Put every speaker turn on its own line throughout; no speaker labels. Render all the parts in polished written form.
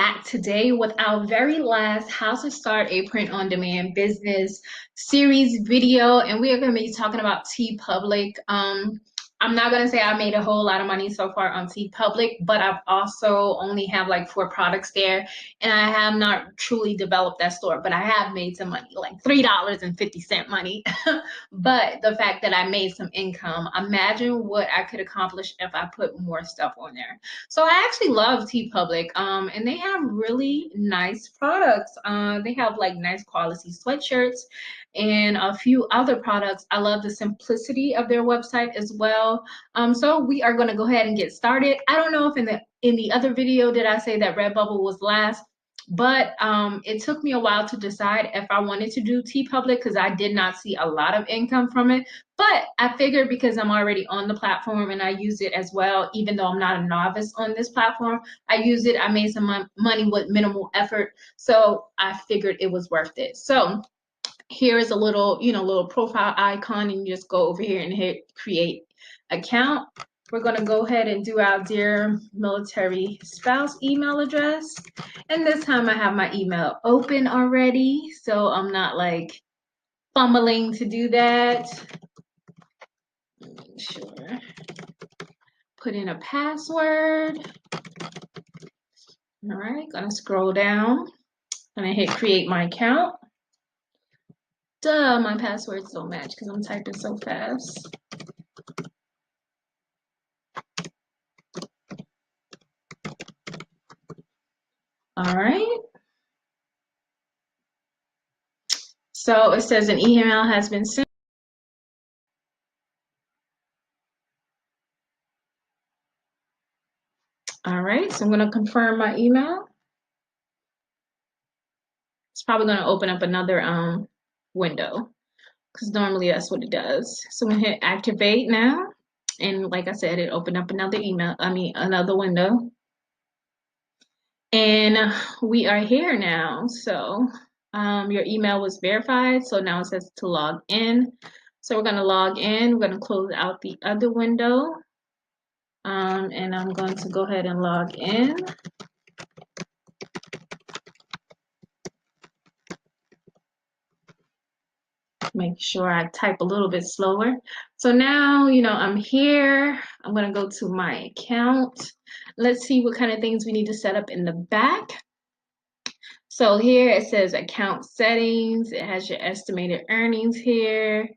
back today with our very last how to start a print-on-demand business series video, and we are going to be talking about TeePublic. I'm not going to say I made a whole lot of money so far on TeePublic, but I've also only have like 4 products there, and I have not truly developed that store, but I have made some money, like $3.50 money. But the fact that I made some income, imagine what I could accomplish if I put more stuff on there. So I actually love TeePublic, and they have really nice products. They have like nice quality sweatshirts and a few other products. I love the simplicity of their website as well. So we are going to go ahead and get started. I don't know if in the other video did I say that Redbubble was last, but it took me a while to decide if I wanted to do TeePublic because I did not see a lot of income from it. But I figured because I'm already on the platform and I use it as well, even though I'm not a novice on this platform, I use it. I made some money with minimal effort. So I figured it was worth it. So here is a little, little profile icon, and you just go over here and hit create account. We're going to go ahead and do our dear military spouse email address. And this time I have my email open already, so I'm not like fumbling to do that. Make sure. Put in a password. All right, gonna scroll down. Gonna hit create my account. Duh, my passwords don't match because I'm typing so fast. All right. So it says an email has been sent. All right, so I'm going to confirm my email. It's probably going to open up another window because normally that's what it does. So I'm going to hit activate now. And like I said, it opened up another another window. And we are here now. So your email was verified. So now it says to log in. So we're going to log in. We're going to close out the other window. And I'm going to go ahead and log in. Make sure I type a little bit slower. So now, I'm here. I'm going to go to my account. Let's see what kind of things we need to set up in the back. So here it says account settings. It has your estimated earnings here.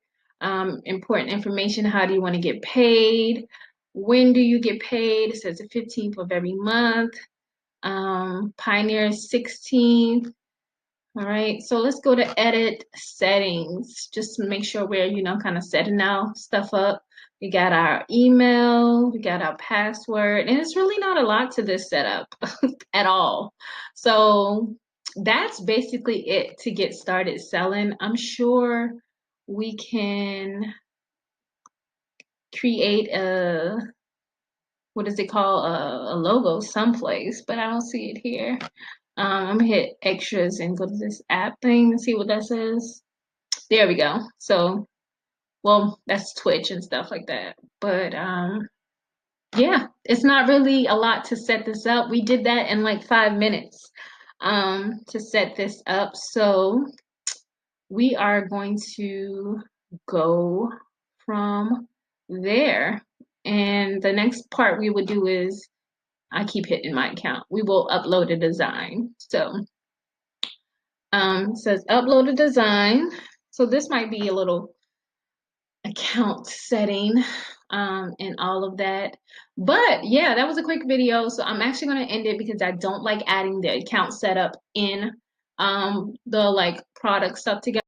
Important information. How do you want to get paid? When do you get paid? It says the 15th of every month. Pioneer 16th. All right, so let's go to edit settings, just to make sure we're, kind of setting our stuff up. We got our email, we got our password, and it's really not a lot to this setup at all. So that's basically it to get started selling. I'm sure we can create what is it called, a logo someplace, but I don't see it here. I'm gonna hit extras and go to this app thing and see what that says. There we go. So, well, that's Twitch and stuff like that. But yeah, it's not really a lot to set this up. We did that in like 5 minutes to set this up. So we are going to go from there. And the next part we would do is, I keep hitting my account. We will upload a design. So it says upload a design. So this might be a little account setting and all of that. But yeah, that was a quick video. So I'm actually going to end it because I don't like adding the account setup in the like product stuff together.